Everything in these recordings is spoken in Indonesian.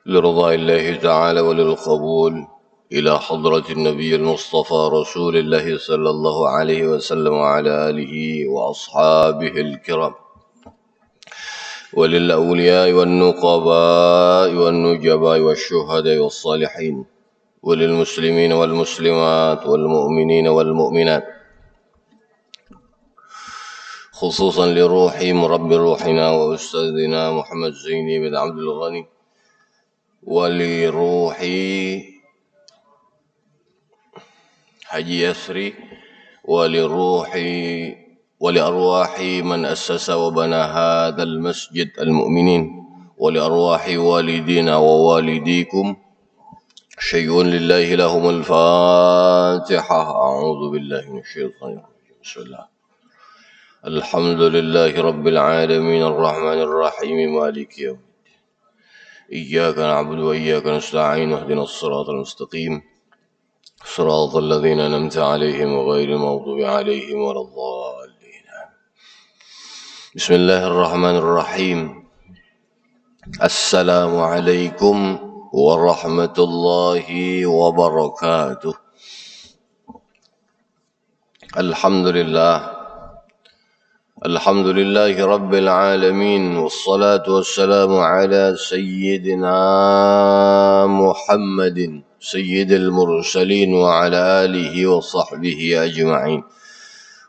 لرضاء الله تعالى وللقبول إلى حضرة النبي المصطفى رسول الله صلى الله عليه وسلم وعلى آله وأصحابه الكرام وللأولياء والنقباء والنجباء والشهداء والصالحين وللمسلمين والمسلمات والمؤمنين والمؤمنات خصوصا لروح مرب روحنا وأستاذنا محمد زيني بن عبد الغني ولروح حجي يسري ولأرواح من أسس وبنى هذا المسجد المؤمنين ولأرواح والدينا ووالديكم شيء لله لهم الفاتحة. أعوذ بالله من الشيطان الرجيم. بسم الله. الحمد لله رب العالمين الرحمن الرحيم مالك يوم الدين. إياك نعبد وإياك نستعين اهدنا الصراط المستقيم صراط الذين أنعمت عليهم غير المغضوب عليهم ولا الضالين. بسم الله الرحمن الرحيم. السلام عليكم ورحمة الله وبركاته. الحمد لله رب العالمين والصلاة والسلام على سيدنا محمد سيد المرسلين وعلى آله وصحبه أجمعين.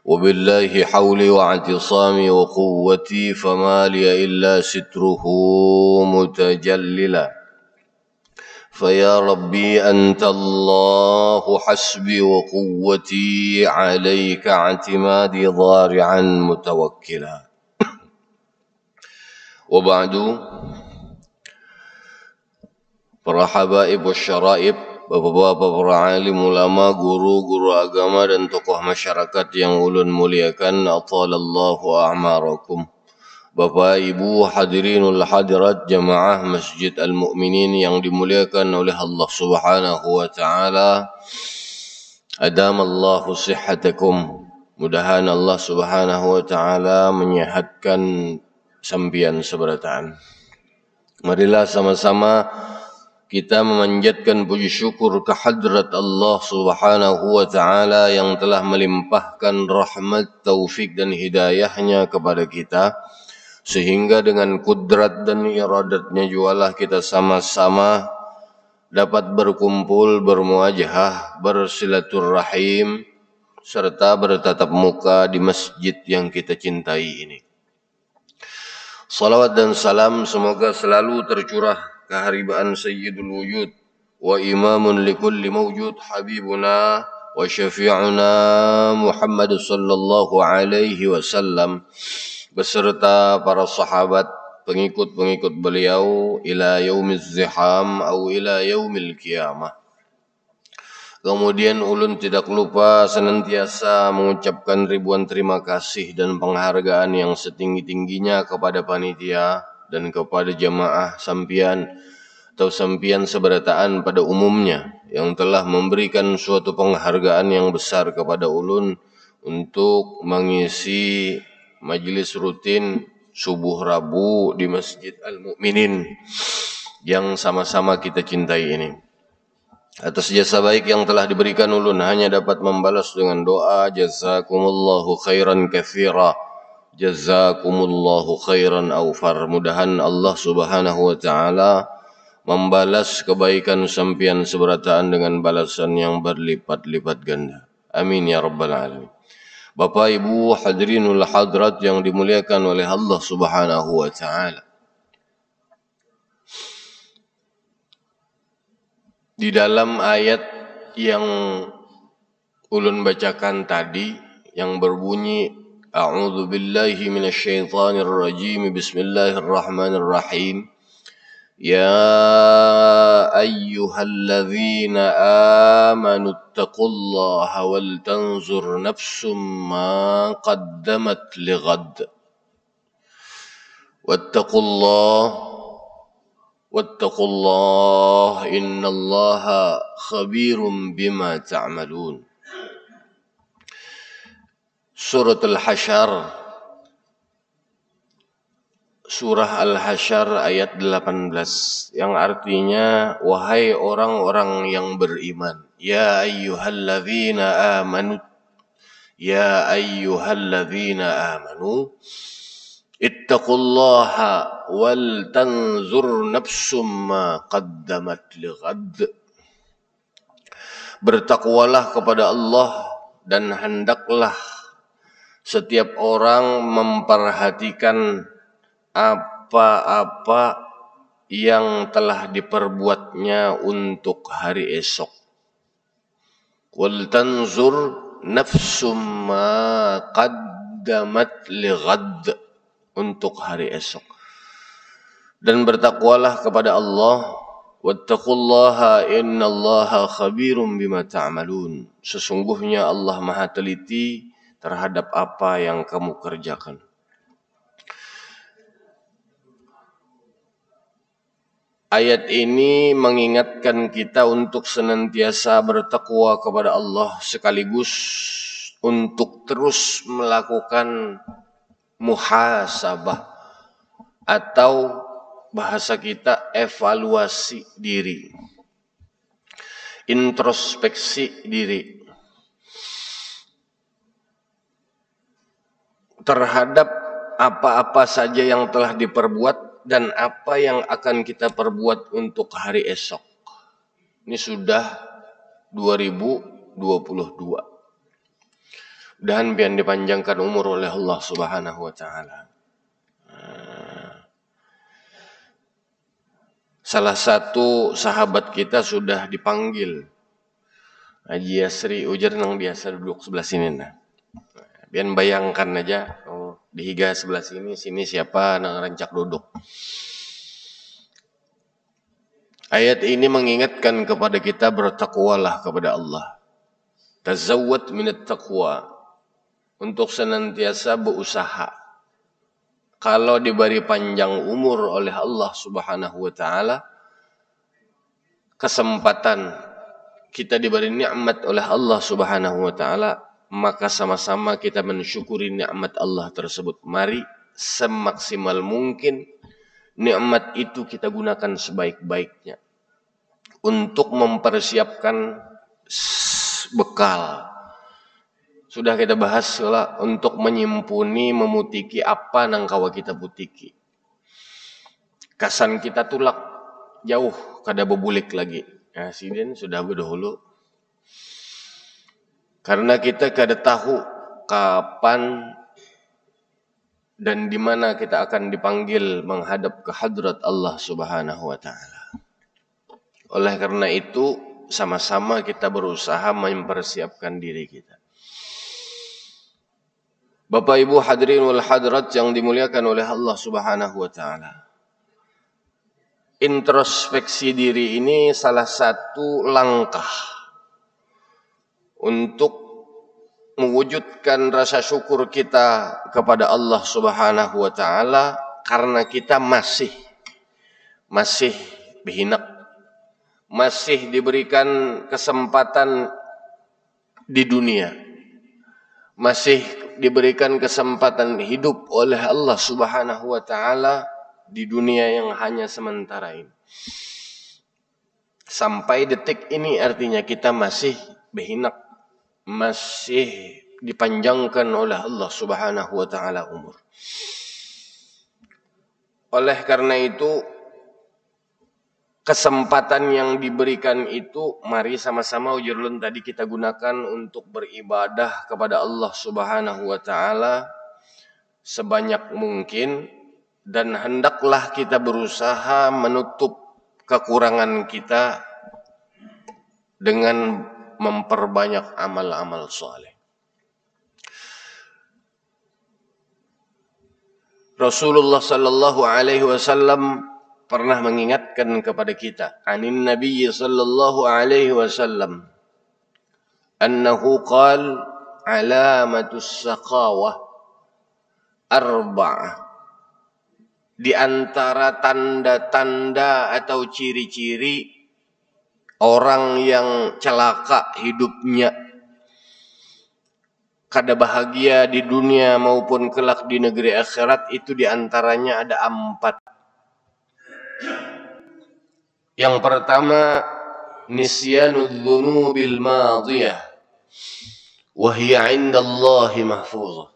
وبالله حولي واعتصامي وقوتي فما لي إلا ستره متجللا. فيا ربي أنت الله حسبي وقوتي عليك اعتمادي ضارعا متوكلا. وبعد، para habaib wasyaraib, bapak-bapak, para alim ulama, guru-guru agama dan tokoh masyarakat yang ulun muliakan, atalallahu a'marakum. Bapak, Ibu, hadirinul hadirat jamaah Masjid Al-Mu'minin yang dimuliakan oleh Allah Subhanahu wa taala. Adamallahu sihhatakum. Mudahan Allah Subhanahu wa taala menyehatkan sambian seberataan. Marilah sama-sama kita memanjatkan puji syukur kehadrat Allah Subhanahu wa taala yang telah melimpahkan rahmat, taufik dan hidayahnya kepada kita, sehingga dengan kudrat dan iradatnya jualah kita sama-sama dapat berkumpul, bermuajahah, bersilaturrahim, serta bertatap muka di masjid yang kita cintai ini. Salawat dan salam semoga selalu tercurah keharibaan Sayyidul Wujud wa imamun likulli mawjud habibuna wa syafi'una Muhammad sallallahu alaihi wasallam beserta para sahabat, pengikut-pengikut beliau ila yaumiz ziham atau ila yaumil qiyamah. Kemudian ulun tidak lupa senantiasa mengucapkan ribuan terima kasih dan penghargaan yang setinggi-tingginya kepada panitia dan kepada jamaah sampian atau sampian seberataan pada umumnya yang telah memberikan suatu penghargaan yang besar kepada ulun untuk mengisi majlis rutin subuh Rabu di Masjid Al-Mu'minin yang sama-sama kita cintai ini. Atas jasa baik yang telah diberikan ulun hanya dapat membalas dengan doa jazakumullahu khairan katsira, jazakumullahu khairan awfar. Mudahan Allah Subhanahu wa taala membalas kebaikan sampian seberataan dengan balasan yang berlipat-lipat ganda. Amin ya rabbal alamin. Bapak, Ibu, hadirinul hadrat yang dimuliakan oleh Allah Subhanahu wa taala. Di dalam ayat yang ulun bacakan tadi yang berbunyi A'udzu billahi minasyaitonir rajim. Bismillahirrahmanirrahim. يا أيها الذين آمنوا اتقوا الله ولتنظر نفس ما قدمت لغد واتقوا الله إن الله خبير بما تعملون. Surat Al-Hasyr, surah Al-Hasyr ayat 18 yang artinya wahai orang-orang yang beriman, ya ayyuhalladzina amanu ittaqullaha wal tanzur nafsum ma qaddamat lighad. Bertakwalah kepada Allah dan hendaklah setiap orang memperhatikan apa-apa yang telah diperbuatnya untuk hari esok. Wal tanzur nafsum ma qaddamat lighad, untuk hari esok. Dan bertakwalah kepada Allah. Wattaqullaha innallaha khabirum bima ta'malun. Sesungguhnya Allah Maha teliti terhadap apa yang kamu kerjakan. Ayat ini mengingatkan kita untuk senantiasa bertakwa kepada Allah sekaligus untuk terus melakukan muhasabah atau bahasa kita evaluasi diri, introspeksi diri terhadap apa-apa saja yang telah diperbuat dan apa yang akan kita perbuat untuk hari esok. Ini sudah 2022. Dan biar dipanjangkan umur oleh Allah Subhanahu wa taala. Salah satu sahabat kita sudah dipanggil. Haji Yasri ujar nang biasa duduk sebelah sini nah. Biar bayangkan aja, di higa sebelah sini siapa nang rancak duduk. Ayat ini mengingatkan kepada kita bertakwalah kepada Allah. Tazawwad minat taqwa, untuk senantiasa berusaha. Kalau diberi panjang umur oleh Allah Subhanahu wa taala, kesempatan kita diberi nikmat oleh Allah Subhanahu wa taala, maka sama-sama kita mensyukuri nikmat Allah tersebut. Mari semaksimal mungkin nikmat itu kita gunakan sebaik-baiknya untuk mempersiapkan bekal. Sudah kita bahas lah, untuk menyimpuni, memutiki apa nang kawa kita putiki. Kasan kita tulak jauh kada bebulik lagi. Nah, sidin sudah berdahulu. Karena kita kada tahu kapan dan di mana kita akan dipanggil menghadap ke hadrat Allah Subhanahu wa taala. Oleh karena itu, sama-sama kita berusaha mempersiapkan diri kita. Bapak Ibu hadirin wal hadirat yang dimuliakan oleh Allah Subhanahu wa taala. Introspeksi diri ini salah satu langkah untuk mewujudkan rasa syukur kita kepada Allah Subhanahu wa taala karena kita masih berhinak, masih diberikan kesempatan di dunia. Masih diberikan kesempatan hidup oleh Allah Subhanahu wa taala di dunia yang hanya sementara ini. Sampai detik ini artinya kita masih berhinak, masih dipanjangkan oleh Allah Subhanahu wa taala umur. Oleh karena itu, kesempatan yang diberikan itu mari sama-sama ujurlun tadi kita gunakan untuk beribadah kepada Allah Subhanahu wa taala sebanyak mungkin, dan hendaklah kita berusaha menutup kekurangan kita dengan memperbanyak amal-amal saleh. Rasulullah sallallahu alaihi wasallam pernah mengingatkan kepada kita, anin Nabi sallallahu alaihi wasallam annahu qala alamatus saqawah arba'ah. Di antara tanda-tanda atau ciri-ciri orang yang celaka hidupnya kada bahagia di dunia maupun kelak di negeri akhirat itu diantaranya ada 4. Yang pertama, nisyanud dzunubil madiyah wa hiya 'inda Allahi mahfuzah.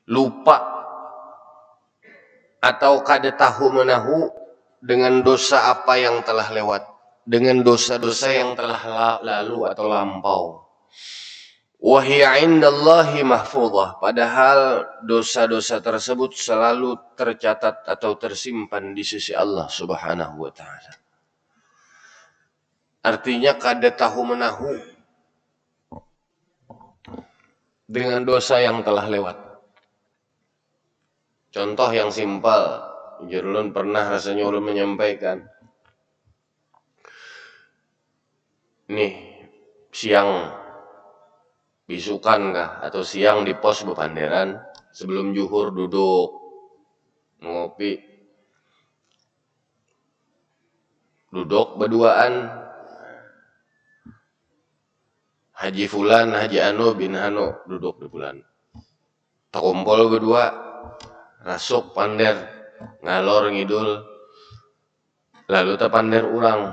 Lupa atau kada tahu menahu dengan dosa apa yang telah lewat, dengan dosa-dosa yang telah lalu atau lampau. Wa hiya 'inda Allahi mahfuzah, padahal dosa-dosa tersebut selalu tercatat atau tersimpan di sisi Allah Subhanahu wa taala. Artinya kada tahu menahu dengan dosa yang telah lewat. Contoh yang simpel, ulun pernah rasanya ulun menyampaikan. Nih, siang bisukan kah atau siang di pos Bepanderan, sebelum juhur duduk ngopi, duduk berduaan Haji Fulan, Haji Anu bin Hanu duduk di bulan, takumpul berdua, rasuk pander ngalor ngidul, lalu tapander urang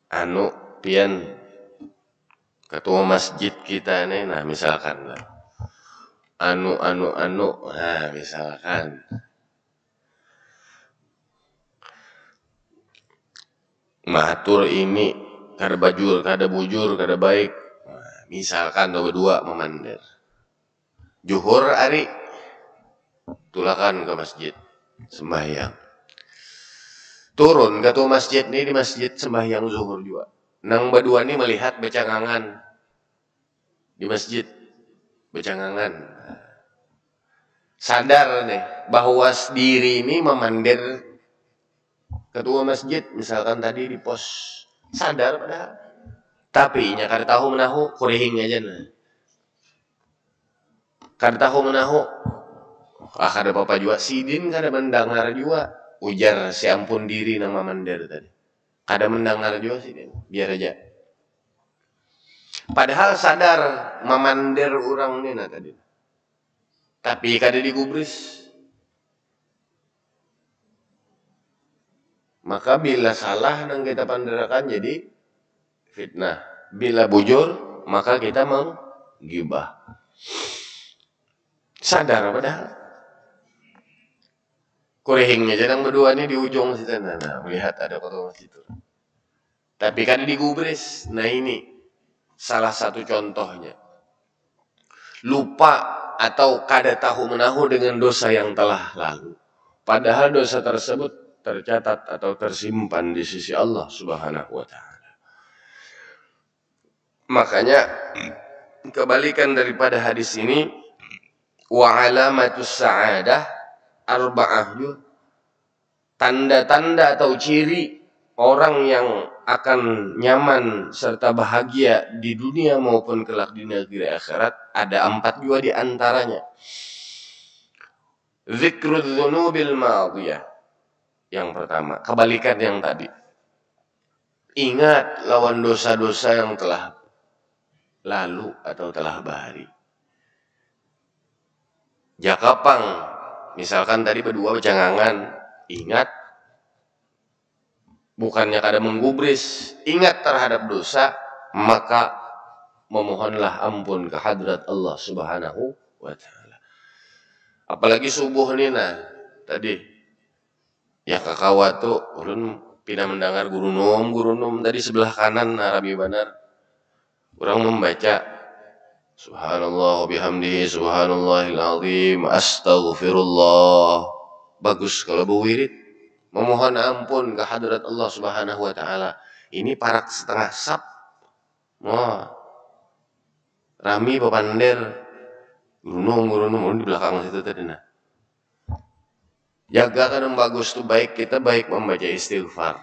anu pian ketua masjid kita nih, nah misalkan lah, nah misalkan matur ini kada bajur, kada bujur, kada baik, nah, misalkan tuh berdua memander juhur hari tulakan ke masjid sembahyang, turun ke tuh masjid nih, di masjid sembahyang zuhur juga, nang berdua nih melihat becangangan di masjid, becangangan, sadar nih bahwa diri ini memander ketua masjid, misalkan tadi di pos, sadar padahal, tapi nya kada tahu menahu kurihing aja nah, kada tahu menahu, kada apa-apa juga, sidin kada mendengar juga, ujar si ampun diri nang mamander tadi, kada mendengar juga sidin, biar aja. Padahal sadar mamander orang ini nah tadi, tapi kada digubris. Maka bila salah nang kita panderakan jadi fitnah, bila bujur maka kita menggibah. Sadar padahal kurehingnya jangan berdua ini di ujung situ, nah melihat ada ketua masjid itu, tapi kada digubris. Nah ini salah satu contohnya, lupa atau kada tahu menahu dengan dosa yang telah lalu, padahal dosa tersebut tercatat atau tersimpan di sisi Allah Subhanahu wa taala. Makanya kebalikan daripada hadis ini, wa alamatus sa'adah arba'ah, tanda-tanda atau ciri orang yang akan nyaman serta bahagia di dunia maupun kelak di negeri akhirat ada 4 juga di antaranya. Zikrul dzunubil madiyah. Yang pertama, kebalikan yang tadi. Ingat lawan dosa-dosa yang telah lalu atau telah bahari. Jakapang, misalkan tadi berdua becangangan, ingat, bukannya kada menggubris, ingat terhadap dosa, maka memohonlah ampun ke hadrat Allah Subhanahu wa taala. Apalagi subuh nih nah, tadi ya kakawat tuh ulun pina mendengar guru nom tadi sebelah kanan Arabi Banar, orang membaca subhanallah bihamdihi subhanallahil azim astaghfirullah. Bagus kalau berwirid memohon ampun ke hadrat Allah Subhanahu wa taala. Ini parak setengah sap, rami bepander guru nom di belakang situ tadi nah. Jaga kan yang bagus tuh, baik kita baik membaca istighfar.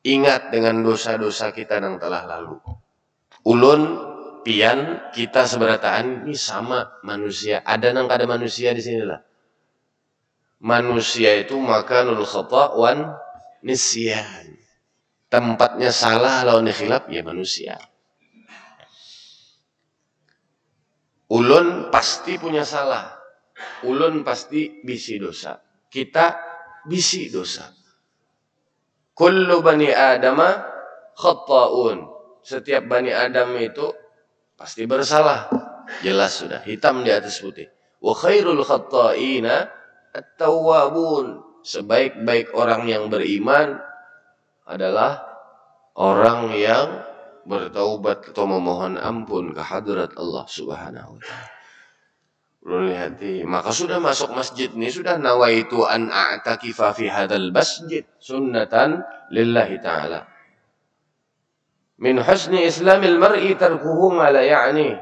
Ingat dengan dosa-dosa kita yang telah lalu. Ulun pian kita seberataan ini sama manusia. Ada nang kada manusia di sini lah. Manusia itu makanul khata' wan nisyan. Tempatnya salah lawan khilaf ya manusia. Ulun pasti punya salah. Ulun pasti bisi dosa. Kita bisi dosa. Kullu bani adama khatta'un. Setiap bani Adam itu pasti bersalah. Jelas sudah, hitam di atas putih. Wa khairul khatta'ina at-tawwabun. Sebaik-baik orang yang beriman adalah orang yang bertaubat atau memohon ampun ke hadrat Allah Subhanahu wa taala. Belum lihati, maka sudah masuk masjid ini sudah nawaitu an a'takifa fi hadzal masjid sunnatan lillahi ta'ala. Min husni islamil mar'i tarkuhu ma la ya'ni.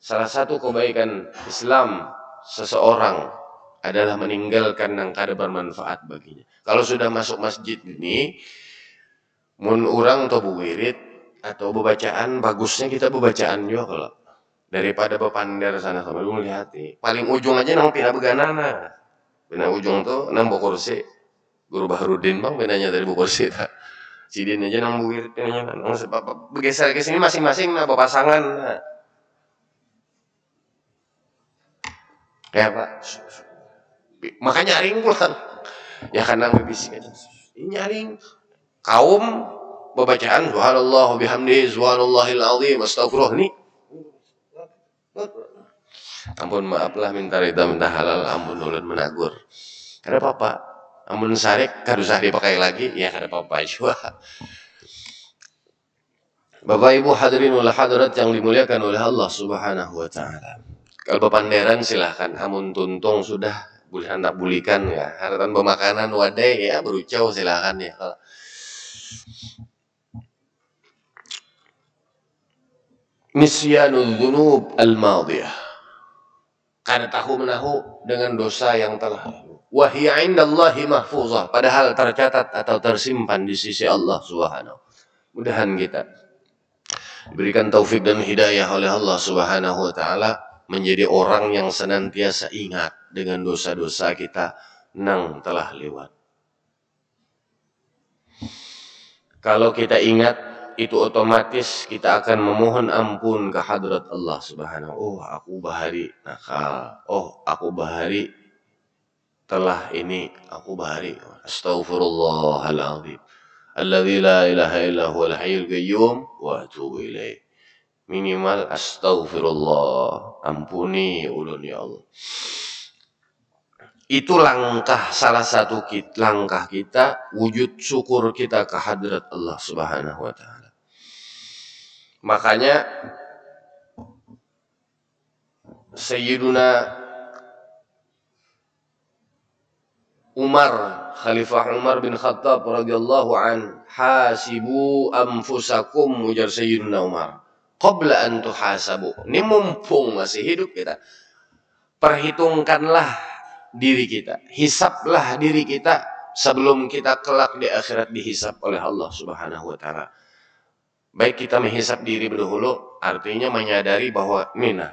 Salah satu kebaikan Islam seseorang adalah meninggalkan yang kada bermanfaat baginya. Kalau sudah masuk masjid ini, mun urang atau buwirid atau bebacaan, bagusnya kita bebacaan juga kalau daripada bepander sana sama dulu lihati. Paling ujung aja nang pina beganana. Pina ujung tuh nang kursi. Guru Baharudin bang pinanya dari kursi tak. Sidin aja nang buwirid pinanya nang bergeser ke sini masing-masing nah pasangan. Nah. Kayak Pak. Makanya nyaring pulang. Ya karena bibisik aja. Nyaring kaum bacaan subhanallah bihamdihi subhanallahil azim astagfirullah nih. Ampun maaflah minta rida minta halal ampun ulun menagur. Kada apa-apa. Ampun sarik kada usah dipakai lagi ya kada apa-apa juga. Bapak Ibu hadirin wal hadirat yang dimuliakan oleh Allah Subhanahu wa taala. Kalau bepanderan silahkan, amun tuntung sudah boleh anda bulikan ya. Haratan pemakanan wadai ya berucau silahkan ya. Nisyanul dzunub al-madiyah. Kada tahu menahu dengan dosa yang telah lalu. Wa hiya 'indallahi mahfuzah, padahal tercatat atau tersimpan di sisi Allah Subhanahu. Mudahan kita diberikan taufik dan hidayah oleh Allah Subhanahu wa taala menjadi orang yang senantiasa ingat dengan dosa-dosa kita nang telah lewat. Kalau kita ingat, itu otomatis kita akan memohon ampun ke hadrat Allah Subhanahu. Oh, aku bahari nakal. Oh, aku bahari telah ini. Aku bahari. Astaghfirullahaladzim. Alladzi la ilaha illa huwal hayyul qayyum wa atubu ilaih. Minimal astaghfirullah. Ampuni ulun ya Allah. Itu langkah salah satu langkah kita wujud syukur kita ke hadrat Allah Subhanahu wa taala. Makanya Sayyiduna Umar, Khalifah Umar bin Khattab radhiyallahu an, hasibu anfusakum, ujar Sayyiduna Umar, qabla an tuhasabu. Ini mumpung masih hidup kita, perhitungkanlah diri kita, hisablah diri kita sebelum kita kelak di akhirat dihisab oleh Allah Subhanahu wa taala. Baik kita menghisab diri dahulu, artinya menyadari bahwa ini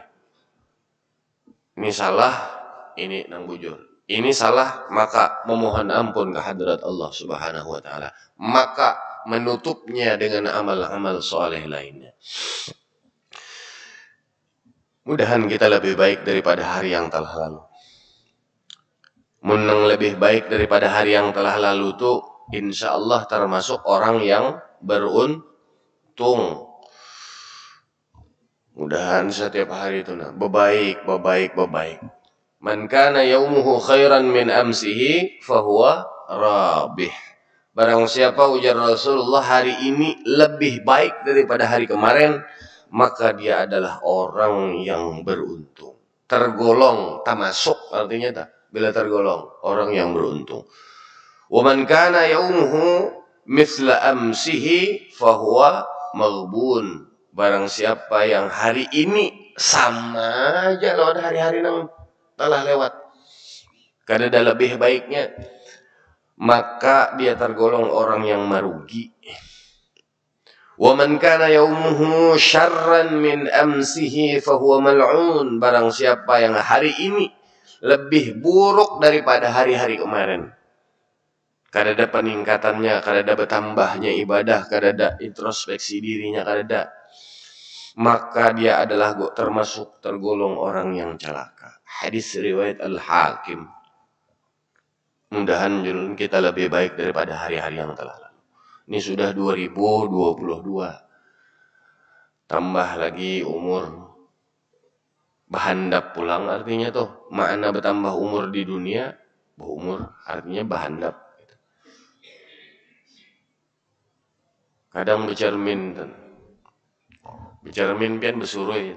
salah, ini nang bujur. Ini salah, maka memohon ampun ke hadrat Allah Subhanahu wa taala. Maka menutupnya dengan amal-amal soleh lainnya. Mudahan kita lebih baik daripada hari yang telah lalu. Menang lebih baik daripada hari yang telah lalu itu insya Allah termasuk orang yang beruntung. Mudahan setiap hari itu bebaik. Man kana yaumuhu khairan min amsihi fahuwa rabih. Barang siapa, ujar Rasulullah, hari ini lebih baik daripada hari kemarin, maka dia adalah orang yang beruntung. Tergolong, termasuk artinya tak? Bila tergolong orang yang beruntung. Wa man kana yaumuhu mithla amsihi fahuwa maghbun. Barang siapa yang hari ini sama aja lawan hari-hari yang telah lewat, kada ada lebih baiknya, maka dia tergolong orang yang merugi. Wa man kana yaumuhu syarran min amsihi fahuwa mal'un. Barang siapa yang hari ini lebih buruk daripada hari-hari kemarin, kada ada peningkatannya, kada ada bertambahnya ibadah, kada ada introspeksi dirinya, kada ada. maka dia adalah termasuk tergolong orang yang celaka. Hadis riwayat Al-Hakim. Mudahan kita lebih baik daripada hari-hari yang telah lalu. Ini sudah 2022. Tambah lagi umur bahandap pulang, artinya tuh makna bertambah umur di dunia, berumur artinya bahandap. Kadang bercermin pian bersurui.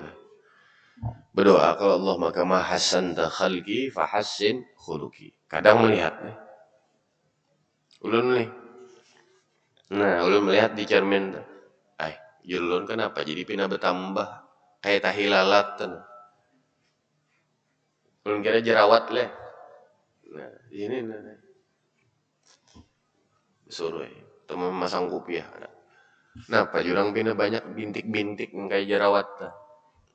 Berdoa kalau Allah maka mahasanta khalqi fahassin khuluqi. Kadang melihat nih. Ulun nih. Nah, ulun melihat di cermin. Ulun kenapa jadi pina bertambah kayak tahi lalat tuh. Ulun kira jerawat leh. Nah, ini bersurui. Teman masang kopiah. Kenapa jurang pina banyak bintik-bintik kayak jerawat tuh.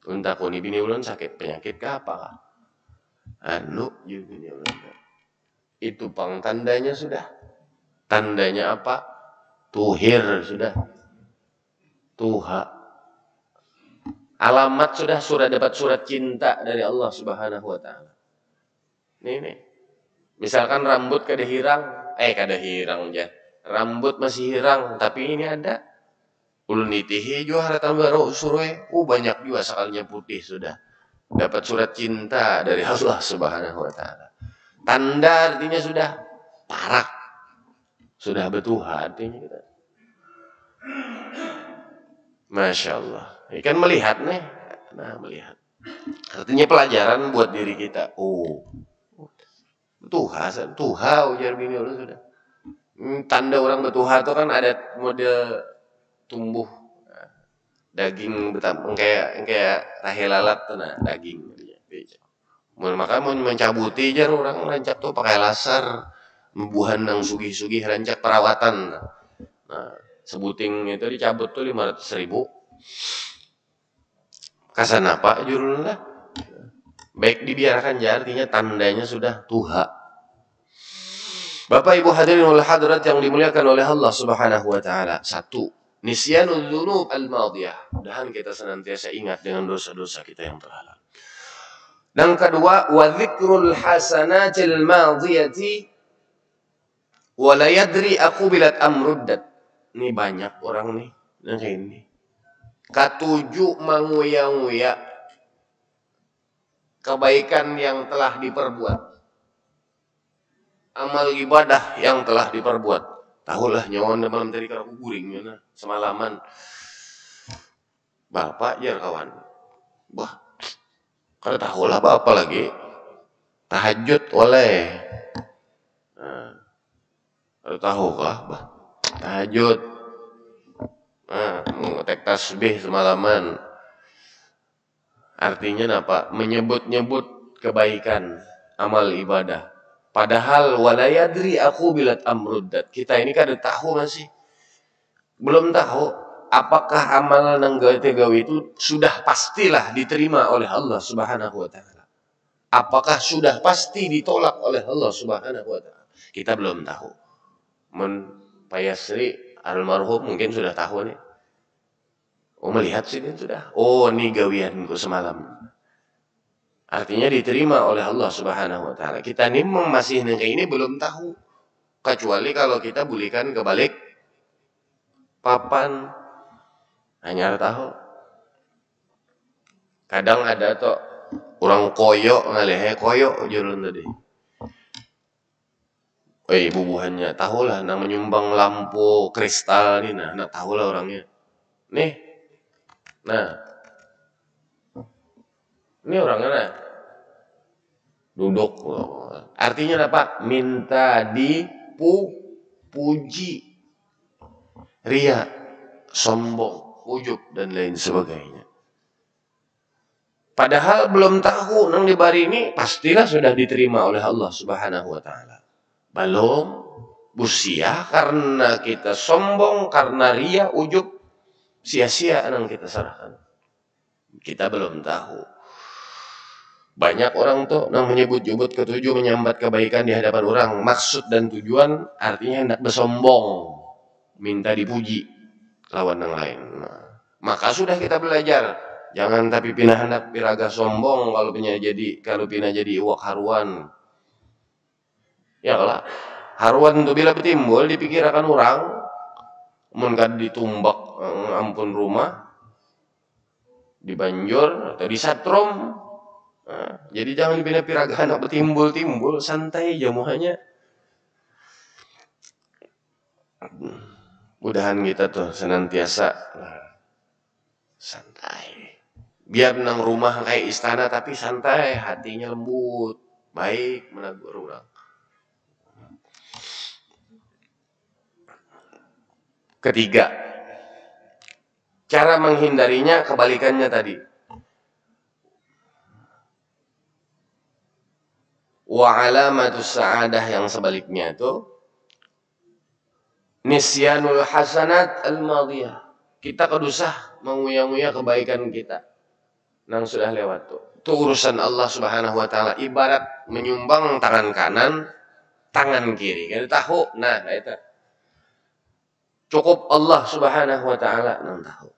Entah kau ni bini ulun sakit penyakit ke apa kah? Juga ulun. Itu pang tandanya sudah. Tandanya apa? Tuhir sudah. Tuha. Alamat sudah dapat surat cinta dari Allah Subhanahu wa taala. Nih. Misalkan rambut kada hirang ya. Rambut masih hirang tapi ini ada. Ulun itihi jua haratan baru suroi. Banyak juga sakalnya putih sudah. Dapat surat cinta dari Allah Subhanahu wa taala. Tanda artinya sudah parak. Sudah betuha artinya kita. Masya Allah. Ikan melihat nih. Nah, melihat. Artinya pelajaran buat diri kita. Tuha ujar bini ulun sudah. Tanda orang betuha itu kan ada model tumbuh daging betam kayak tahi lalat tuh nah daging. Maka mau mencabuti jar orang rancak tuh pakai laser, membuhan nang sugih-sugih rancak perawatan. Nah, sebuting itu dicabut tuh 500.000. Kasan apa jurul lah. Baik dibiarkan ya, artinya tandanya sudah tuha. Bapak Ibu hadirin wal hadirat yang dimuliakan oleh Allah Subhanahu wa taala. 1. Nisyanul dzunub al-madiyah. Mudahan kita senantiasa ingat dengan dosa-dosa kita yang telah lalu. Dan kedua, wa dzikrul hasanatil madiyati wa la yadri aqbilat amruddat. Ini banyak orang nih yang kayak ini. Ketujuh menguya-nguya kebaikan yang telah diperbuat, amal ibadah yang telah diperbuat. Tahulah nyawan malam tadi kalau guring mana semalaman. Bapak jar kawan. Kalau tahulah bapak lagi tahajud oleh. Kalau tahu kah tahajud. Ngetek tasbih semalaman. Artinya apa? Menyebut-nyebut kebaikan amal ibadah. Padahal walayadri aku bilat amruddat. Kita ini kan tahu masih belum tahu apakah amalan nang gawe itu sudah pastilah diterima oleh Allah Subhanahu wa taala. Apakah sudah pasti ditolak oleh Allah Subhanahu wa taala? Kita belum tahu. Pak Yasri almarhum mungkin sudah tahu nih. Melihat sih dia sudah. Ini gawianku semalam. Artinya diterima oleh Allah Subhanahu wa taala. Kita ini masih kayak ini belum tahu. Kecuali kalau kita bulikan kebalik papan hanya tahu. Kadang ada tuh orang koyok ngalehe koyok jurun tadi. Bubuhannya tahulah nang menyumbang lampu kristal ini nah tahulah orangnya. Nih. Nah. Ini orangnya nah. Duduk. Artinya apa? Minta dipuji. Ria, sombong, ujub dan lain sebagainya. Padahal belum tahu nang di bari ini pastilah sudah diterima oleh Allah Subhanahu wa taala. Belum busia karena kita sombong, karena ria, ujub, sia-sia nang kita serahkan. Kita belum tahu. Banyak orang tuh nang menyebut-nyebut ketujuh menyambat kebaikan di hadapan orang. Maksud dan tujuan artinya hendak bersombong, minta dipuji lawan yang lain. Maka sudah kita belajar. Jangan tapi pindah hendak piraga sombong kalau pindah jadi iwak haruan. Ya lah. Haruan itu bila betimbul dipikirkan orang, mun kad ditumbak ampun rumah, dibanjur atau disatrom. Nah, jadi jangan dipindah piraga hendak betimbul-timbul, santai jamuhannya. Mudahan kita tuh senantiasa santai. Biar nang rumah kayak istana tapi santai, hatinya lembut, baik menegur orang. Ketiga, cara menghindarinya kebalikannya tadi. Wa alamatus sa'adah yang sebaliknya itu nisyanul hasanat al-madiyah. Kita kedusah menguya-nguya kebaikan kita nang sudah lewat tuh. Itu urusan Allah Subhanahu wa taala, ibarat menyumbang tangan kanan, tangan kiri. Kan tahu. Nah, itu. Cukup Allah Subhanahu wa taala nang tahu.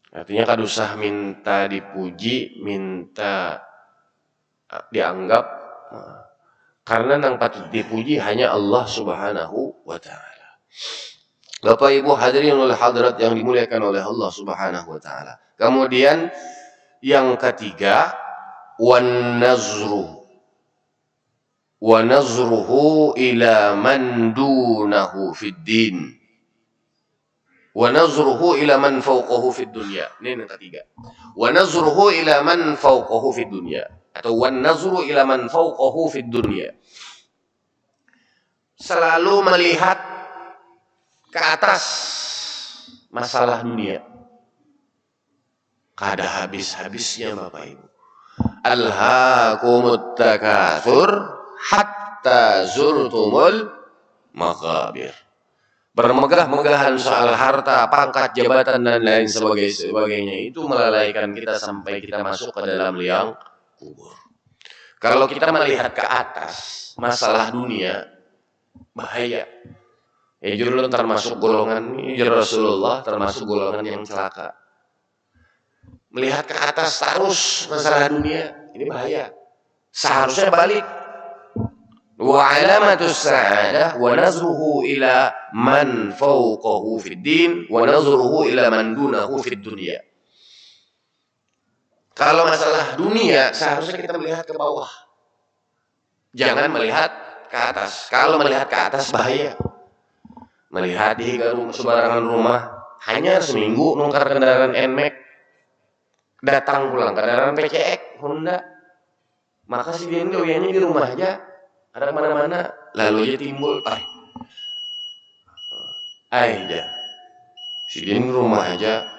Artinya kadusah minta dipuji, minta dianggap, karena nang patut dipuji hanya Allah Subhanahu wa taala. Bapak Ibu hadirin wal hadirat yang dimuliakan oleh Allah Subhanahu wa taala. Kemudian yang ketiga, wan nazruhu ila man dunahu fid din. Wa nazruhu ila man fawqahu fid dunya. Ini yang ketiga. Wa nazruhu ila man fawqahu fid dunya. Atau wan nazru ila man fawqahu fid dunya. Selalu melihat ke atas masalah dunia. Kada habis-habisnya Bapak Ibu. Alhaakumut takatsur hatta zurtumul maqabir. Bermegah-megahan soal harta, pangkat, jabatan dan lain sebagainya itu melalaikan kita sampai kita masuk ke dalam liang kubur. Kalau kita melihat ke atas masalah dunia, bahaya. Ya jurulun termasuk golongan ini, Rasulullah termasuk golongan yang celaka. Melihat ke atas terus masalah dunia, ini bahaya. Seharusnya balik. Wa alamatus sa'adah wa nazruhu ila man fawqahu fid din wa nazruhu ila man dunahu fid dunya. Kalau masalah dunia seharusnya kita melihat ke bawah. Jangan melihat ke atas. Kalau melihat ke atas bahaya. Melihat di sembarangan rumah hanya seminggu nungkar kendaraan NMAX, datang pulang kendaraan PCX Honda. Maka si dia gawiannya di rumah aja, ada kemana-mana, lalu aja timbul aja. Si dia di rumah aja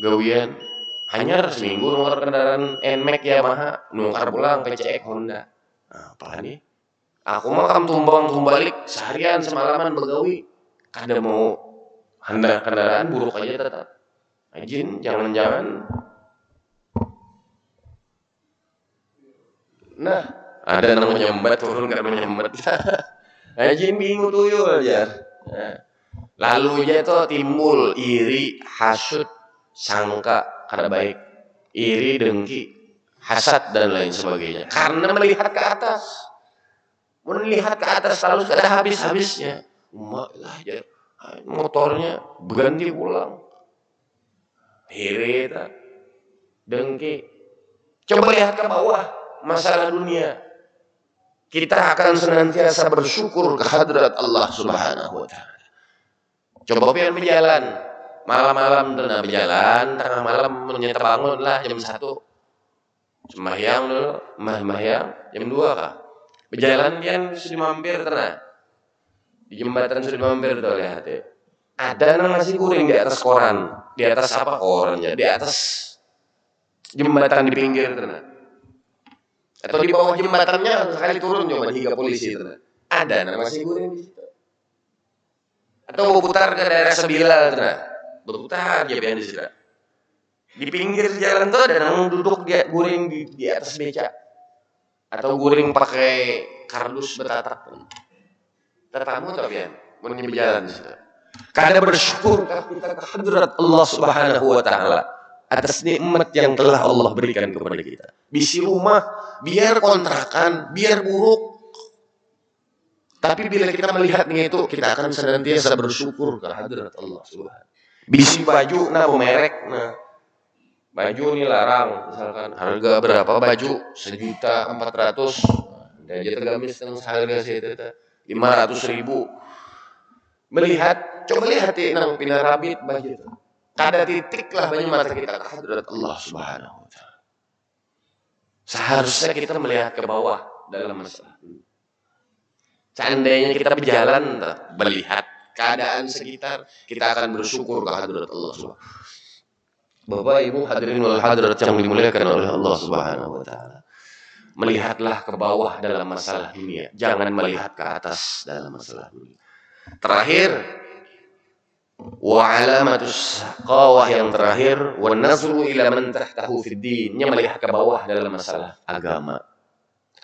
gawian hanya seminggu nungkar kendaraan NMAX Yamaha, nungkar pulang PCX Honda. Nah, apa nih? Aku mah kam tumbang-tumbalik seharian semalaman begawi. Kada mau hendak kendaraan buruk aja tetap. Ajin jangan-jangan. Nah, ada nang menyembat turun kada menyembat. Ajin bingung tuyul aja. Nah, lalu aja itu timbul iri, hasud, sangka kada baik, iri, dengki, hasad dan lain sebagainya. Karena melihat ke atas. Melihat ke atas selalu ada habis-habisnya. Umak lah aja motornya berganti pulang. Iri, dengki. Coba lihat ke bawah masalah dunia. Kita akan senantiasa bersyukur kehadrat Allah Subhanahu wa taala. Coba pian berjalan malam-malam tengah berjalan, tengah malam menyeta bangun lah jam 1. Sembahyang dulu, sembahyang jam 2 kah? Berjalan pian sudah mampir tengah. Di jembatan sudah mampir tuh lihat ya. Ada nasi goreng di atas koran, di atas apa korannya? Di atas jembatan di pinggir tengah. Atau di bawah jembatannya sekali turun coba hingga polisi tengah. Ada nasi goreng di situ. Atau berputar ke daerah Sebilal tengah. Berputar aja pian di situ. Di pinggir jalan tuh ada nang duduk dia goreng di atas beca. Atau goreng pakai kardus betatak. Tetamu tuh pian, mau berjalan di situ. Kada bersyukurkah kita ke hadrat Allah Subhanahu wa taala atas nikmat yang telah Allah berikan kepada kita? Bisi rumah, biar kontrakan, biar buruk. Tapi bila kita melihatnya itu, kita akan senantiasa bersyukur ke hadrat Allah Subhanahu. Bisi baju, nah merek, nah baju ini larang, misalkan harga berapa baju? 1.400.000. Dan dia tergamis dengan harga sejuta 500.000. Melihat, coba lihat ya, nang pindah rabit baju itu. Kada titik lah banyak mata kita ke hadrat Allah Subhanahu wa taala. Seharusnya kita melihat ke bawah dalam masalah. Seandainya kita berjalan melihat keadaan sekitar, kita akan bersyukur ke hadrat Allah Subhanahu. Bapak Ibu hadirin wal hadirat yang dimuliakan oleh Allah Subhanahu wa taala. Melihatlah ke bawah dalam masalah dunia, jangan melihat ke atas dalam masalah dunia. Terakhir, wa alamatus qawah yang terakhir, wa nazru ila man tahtahu fid din, melihat ke bawah dalam masalah agama.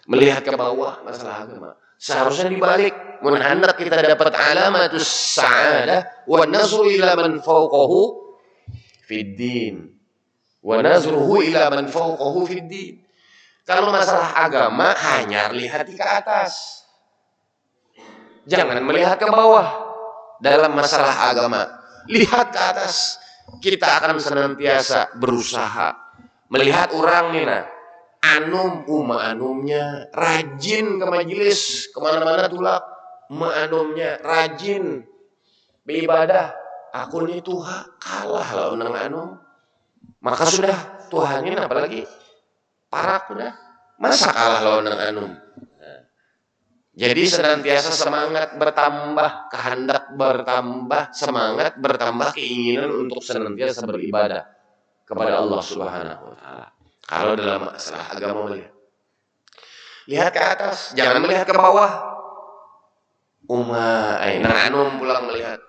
Melihat ke bawah masalah agama. Seharusnya dibalik, mun hendak kita dapat alamatus sa'adah, wa nazru ila man fawqahu fid din. Wa nazruhu ila man fawqahu fid din. Kalau masalah agama hanya lihat ke atas. Jangan melihat ke bawah dalam masalah agama. Lihat ke atas. Kita akan senantiasa berusaha melihat orang nih nah. Anumnya rajin ke majelis, kemana-mana tulak. Anumnya rajin beribadah. Aku nih Tuhan kalah lah unang anum. Maka sudah Tuhan ini apalagi parak udah. Masa kalah lah unang anum. Jadi senantiasa semangat bertambah, kehendak bertambah, semangat bertambah, keinginan untuk senantiasa beribadah kepada Allah Subhanahu wa taala. Kalau dalam masalah agama melihat. Lihat ke atas, jangan melihat ke bawah. Anum pulang melihat.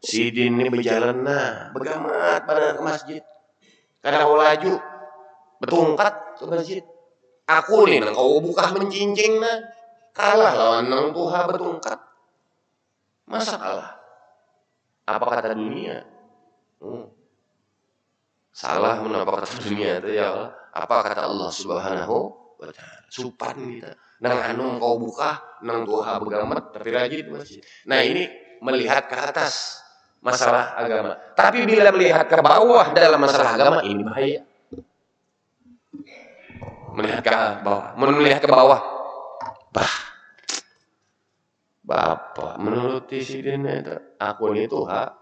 Si Din ini berjalan nah, begamat pada ke masjid. Kadang mau laju, betungkat ke masjid. Aku nih, kau buka mencincing nah. Kalah lawan nang Tuhan betungkat. Masa kalah? Apa kata dunia? Salah menapa kata dunia itu ya Allah. Apa kata Allah Subhanahu wa taala? Supan kita. Nang anu kau buka, nang Tuhan begamat tapi rajin di masjid. Nah, ini melihat ke atas masalah agama. Tapi bila melihat ke bawah dalam masalah agama ini bahaya. Melihat ke bawah, melihat ke bawah. Bapak menurut si Din itu aku ini Tuhan.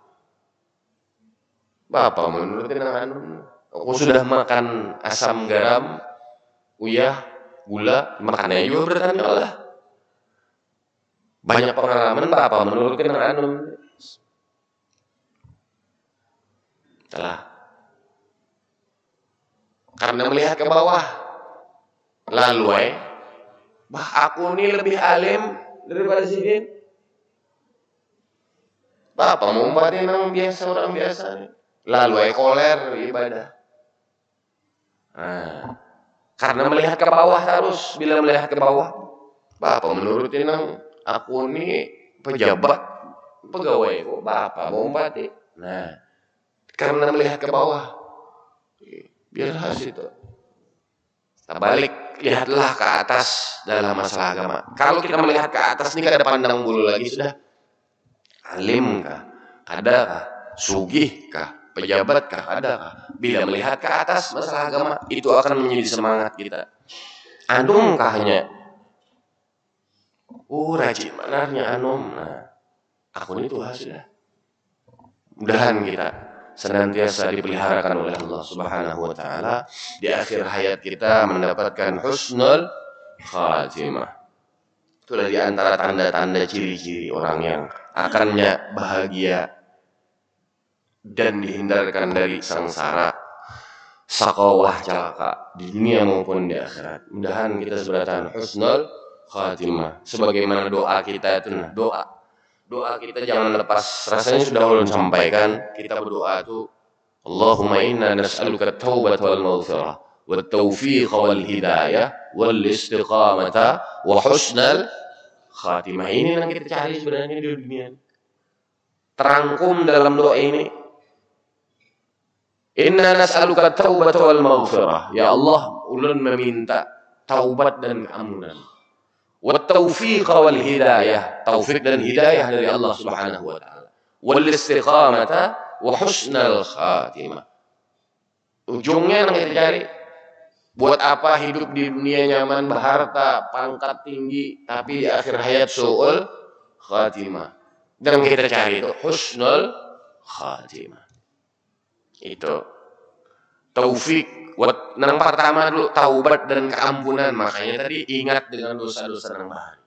Bapak menurut anu. Aku sudah makan asam garam, uyah, gula, makannya juga bertanya Allah. Banyak pengalaman Bapak menurut anu. Telah. Karena melihat ke bawah. Lalu aku ini lebih alim daripada si Din. Bapak mau umpatin orang biasa nih. Lalu koler ibadah. Nah, karena melihat ke bawah harus, bila melihat ke bawah, Bapak menurutin aku ini pejabat, pegawai kok Bapak mau umpati. Nah, karena melihat ke bawah, biar hasil itu. Balik, lihatlah ke atas dalam masalah agama. Kalau kita melihat ke atas ini kada pandang bulu lagi sudah. Alim kah? Adakah? Sugih kah? Pejabat kah? Adakah? Bila melihat ke atas masalah agama, itu akan menjadi semangat kita. Anum kahnya? Rajin manarnya anum. Nah, aku ini Tuhan sudah. Mudahan kita senantiasa dipeliharakan oleh Allah Subhanahu wa taala, di akhir hayat kita mendapatkan husnul khatimah. Itulah di antara tanda-tanda ciri-ciri orang yang akannya bahagia dan dihindarkan dari sangsara, sakawah, celaka di dunia maupun di akhirat. Mudahan kita seberatan husnul khatimah. Sebagaimana doa kita itu, doa kita jangan lepas. Rasanya sudah ulun sampaikan, kita berdoa itu Allahumma inna nas'aluka at-taubata wal maghfirah wat taufiq wal hidayah wal istiqamata wa husnal khatimah. Ini yang kita cari sebenarnya di dunia. terangkum dalam doa ini. Inna nas'aluka taubata wal maghfirah. Ya Allah, ulun meminta taubat dan keampunan. Wa taufiq wal hidayah. Taufik dan hidayah dari Allah Subhanahu wa taala. Wal istiqamata wa husnal khatimah. Ujungnya yang kita cari, buat apa hidup di dunia nyaman, berharta, pangkat tinggi, tapi di akhir hayat su'ul khatimah. Dan kita cari itu husnul khatimah. Itu taufik. Yang pertama dulu taubat dan keampunan. Makanya tadi ingat dengan dosa-dosa yang bahari.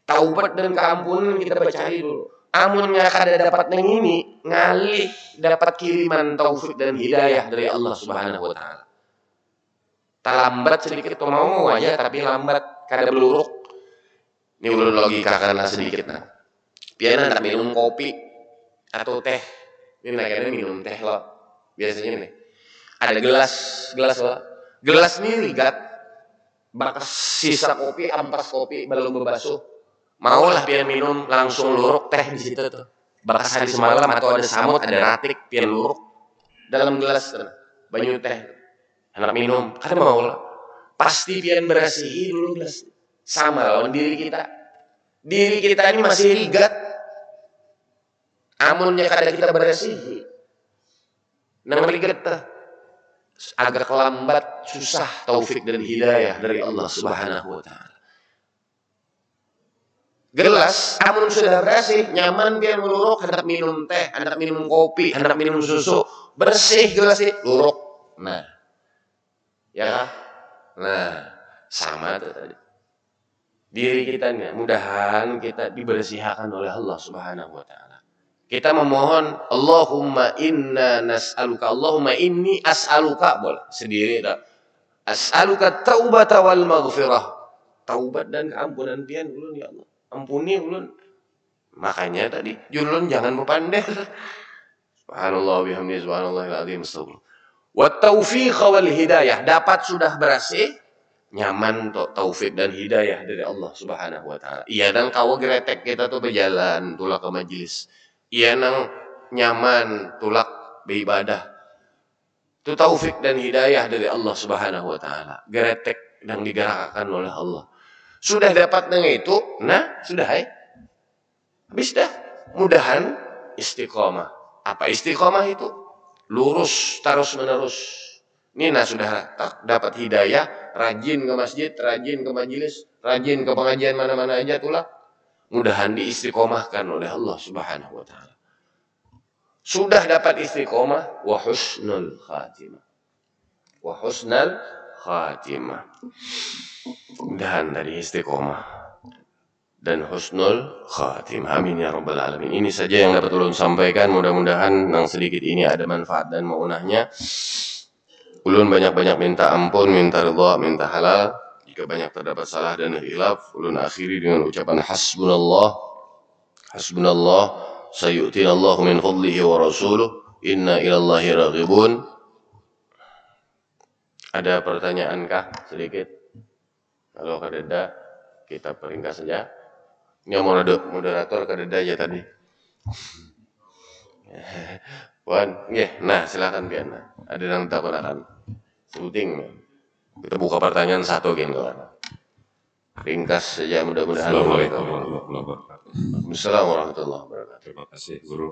Taubat dan keampunan kita cari dulu. Amunnya kada dapat yang ini, ngalih dapat kiriman taufik dan hidayah dari Allah Subhanahu wa taala. Lambat sedikit tuh mau aja, tapi lambat kada beluruk. Ini ulun logikakanlah sedikit nah. Biar nak minum kopi atau teh. Ini nakanya minum teh loh. Biasanya nih. Ada gelas loh. Gelas ini ligat. Bakas sisa kopi, ampas kopi belum berbasuh. Maulah pian minum langsung luruk teh di situ tuh. Bakas hari semalam atau ada samut, ada ratik pian luruk dalam gelas tuh. Banyu teh. Anak minum, kada mau lah. Pasti pian berasihi dulu gelas. Sama lawan diri kita. Diri kita ini masih ligat. Amunnya kada kita berasihi. Nang ligat tuh. Agak lambat, susah taufik dan hidayah dari Allah Subhanahu wa taala. Gelas, amun sudah bersih, nyaman pian meluruk, hendak minum teh, hendak minum kopi, hendak minum susu, bersih gelas ini, luruk. Nah, ya kan? Nah, sama itu tadi. Diri kita nih, mudahan kita dibersihkan oleh Allah Subhanahu wa taala. Kita memohon, Allahumma inna nas'aluka, Allahumma inni as'aluka, boleh sendiri tak? As'aluka taubata wal maghfirah. Taubat dan keampunan pian ulun ya Allah. Ampuni ulun. Makanya tadi ulun jangan berpandai. Subhanallah bihamdihi subhanallahil azim. Wa taufiq wal hidayah. Dapat sudah bersih, nyaman taufik dan hidayah dari Allah Subhanahu wa taala. Iya dan kawa gretek kita tuh berjalan tulak ke majelis. Iya nang nyaman tulak beribadah. Itu taufik dan hidayah dari Allah Subhanahu wa taala. Gretek yang digerakkan oleh Allah. Sudah dapat dengan itu, nah sudah habis dah. Mudahan istiqomah. Apa istiqomah itu? Lurus terus menerus. Ini nah sudah dapat hidayah, rajin ke masjid, rajin ke majelis, rajin ke pengajian mana-mana aja tulah. Mudahan diistiqomahkan oleh Allah Subhanahu wa taala. Sudah dapat istiqomah wa husnul khatimah. Wa husnul khatimah. Mudahan dari istiqomah dan husnul khatimah. Amin ya rabbal alamin. Ini saja yang dapat ulun sampaikan. Mudah-mudahan yang sedikit ini ada manfaat dan maunahnya. Ulun banyak-banyak minta ampun, minta ridha, minta halal. Jika banyak terdapat salah dan khilaf, ulun akhiri dengan ucapan hasbunallah. Hasbunallah sayu'tinallahu min fadlihi wa rasuluh. Inna ilallahi raghibun. Ada pertanyaankah sedikit? Kalau kadeda kita peringkas saja. Ini moderator kadeda aja tadi. Wan, nah silakan Pian. Ada yang tak akan sebuting. Kita buka pertanyaan satu kan kawan. Ringkas saja mudah-mudahan. Assalamualaikum warahmatullahi wabarakatuh. Assalamualaikum warahmatullahi wabarakatuh. Terima kasih Guru.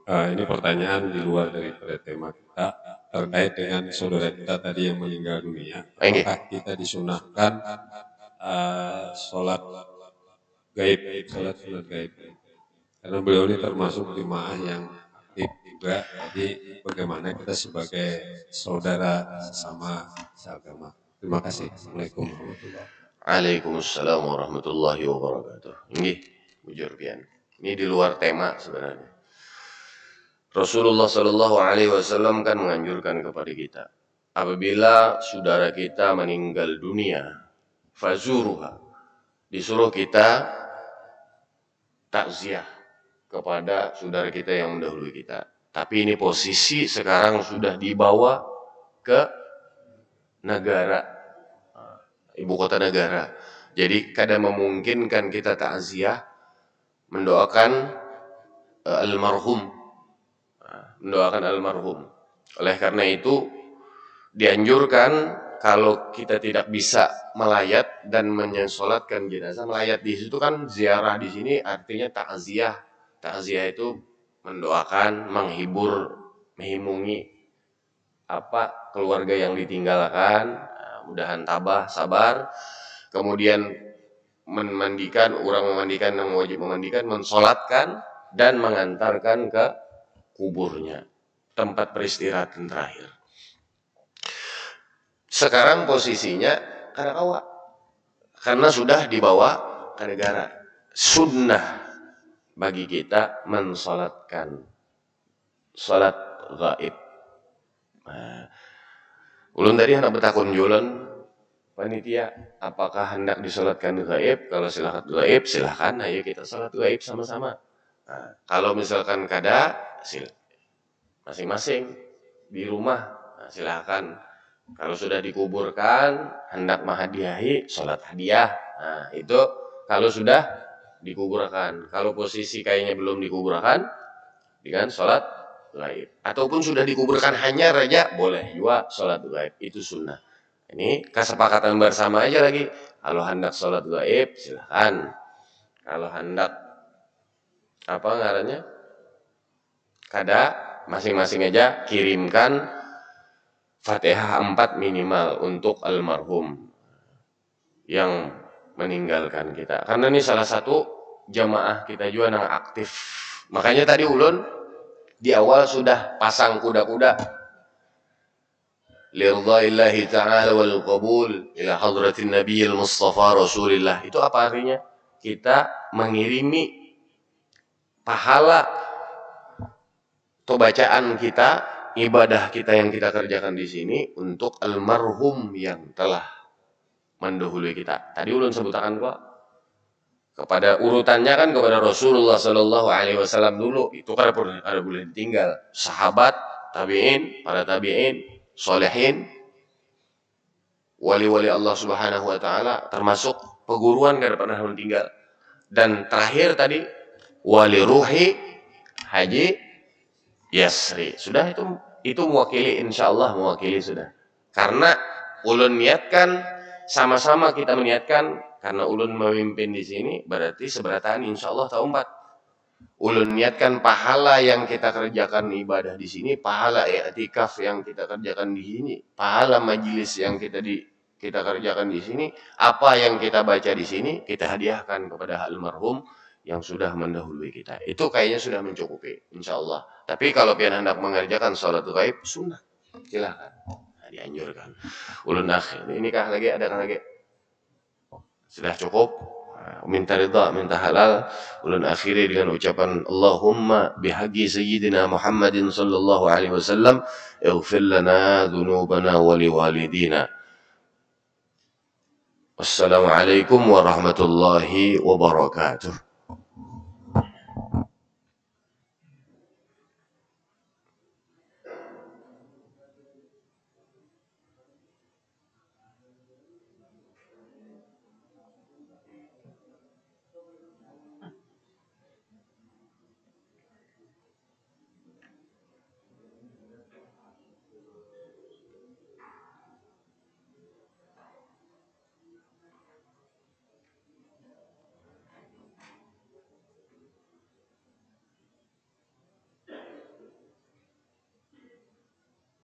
Ini pertanyaan di luar daripada tema kita terkait dengan saudara kita tadi yang meninggal dunia. Apakah kita disunahkan sholat gaib, sholat gaib? Karena beliau ini termasuk jemaah yang aktif juga. Jadi bagaimana kita sebagai saudara sesama seagama? Terima kasih. Assalamualaikum warahmatullahi wabarakatuh. Waalaikumsalam warahmatullahi wabarakatuh. Ini bujur Pian. Ini di luar tema sebenarnya. Rasulullah Shallallahu Alaihi Wasallam kan menganjurkan kepada kita, apabila saudara kita meninggal dunia, fazuruha, disuruh kita takziah kepada saudara kita yang mendahului kita. Tapi ini posisi sekarang sudah dibawa ke negara, ibu kota negara. Jadi kadang memungkinkan kita takziah, mendoakan almarhum, mendoakan almarhum. Oleh karena itu dianjurkan kalau kita tidak bisa melayat dan menyolatkan jenazah, melayat di situ kan ziarah di sini artinya takziah. Takziah itu mendoakan, menghibur, menghibungi keluarga yang ditinggalkan, mudahan tabah, sabar. Kemudian memandikan, orang memandikan yang wajib memandikan, mensolatkan dan mengantarkan ke kuburnya, tempat peristirahatan terakhir. Sekarang posisinya karena sudah dibawa ke negara. Sunnah bagi kita mensolatkan salat gaib. Ulun tadi hendak bertakun julen panitia, apakah hendak disolatkan gaib? Kalau silakan gaib, silakan. Ayo kita salat gaib sama-sama. Nah, kalau misalkan kada, masing-masing di rumah, silakan. Kalau sudah dikuburkan, hendak menghadiahi, sholat hadiah. Nah, itu kalau sudah dikuburkan. Kalau posisi kayaknya belum dikuburkan, dengan sholat gaib. Ataupun sudah dikuburkan hanya raja, boleh juga sholat gaib. Itu sunnah. Ini kesepakatan bersama aja lagi. Kalau hendak sholat gaib, silakan. Kalau hendak kada, masing-masing aja kirimkan Fatihah 4 minimal untuk almarhum yang meninggalkan kita. Karena ini salah satu jamaah kita juga yang aktif. Makanya tadi ulun di awal sudah pasang kuda-kuda. Lirdaillahi ta'ala wal qabul ila hadratin nabiyil mustafa rasulillah. Itu apa artinya? Kita mengirimi pahala atau bacaan kita, ibadah kita yang kita kerjakan di sini untuk almarhum yang telah mendahului kita. Tadi ulun sebutkan kok kepada urutannya kan kepada Rasulullah Shallallahu Alaihi Wasallam dulu. Itu kan ada boleh ditinggal. Sahabat, tabiin, para tabiin, solehin, wali-wali Allah Subhanahu Wa Taala, termasuk peguruan kada pernah meninggal. Dan terakhir tadi wali ruhi Haji Yasri. Sudah itu mewakili, insyaallah mewakili sudah. Karena ulun niatkan, sama-sama kita meniatkan, karena ulun memimpin di sini, berarti seberataan insyaallah tahun 4. Ulun niatkan pahala yang kita kerjakan ibadah di sini, pahala i'tikaf yang kita kerjakan di sini, pahala majelis yang kita kerjakan di sini, apa yang kita baca di sini, kita hadiahkan kepada almarhum yang sudah mendahului kita. Itu kayaknya sudah mencukupi, insyaallah. Tapi kalau pian hendak mengerjakan sholat gaib, sunnah, silakan. Nah, dianjurkan. Ulun akhir. Ini kah lagi? Ada lagi? Sudah cukup. Minta ridha, minta halal. Ulun akhiri dengan ucapan Allahumma bihaqqi sayyidina Muhammadin sallallahu alaihi wasallam, ighfir lana dhunubana wa liwalidina. Wassalamualaikum warahmatullahi wabarakatuh.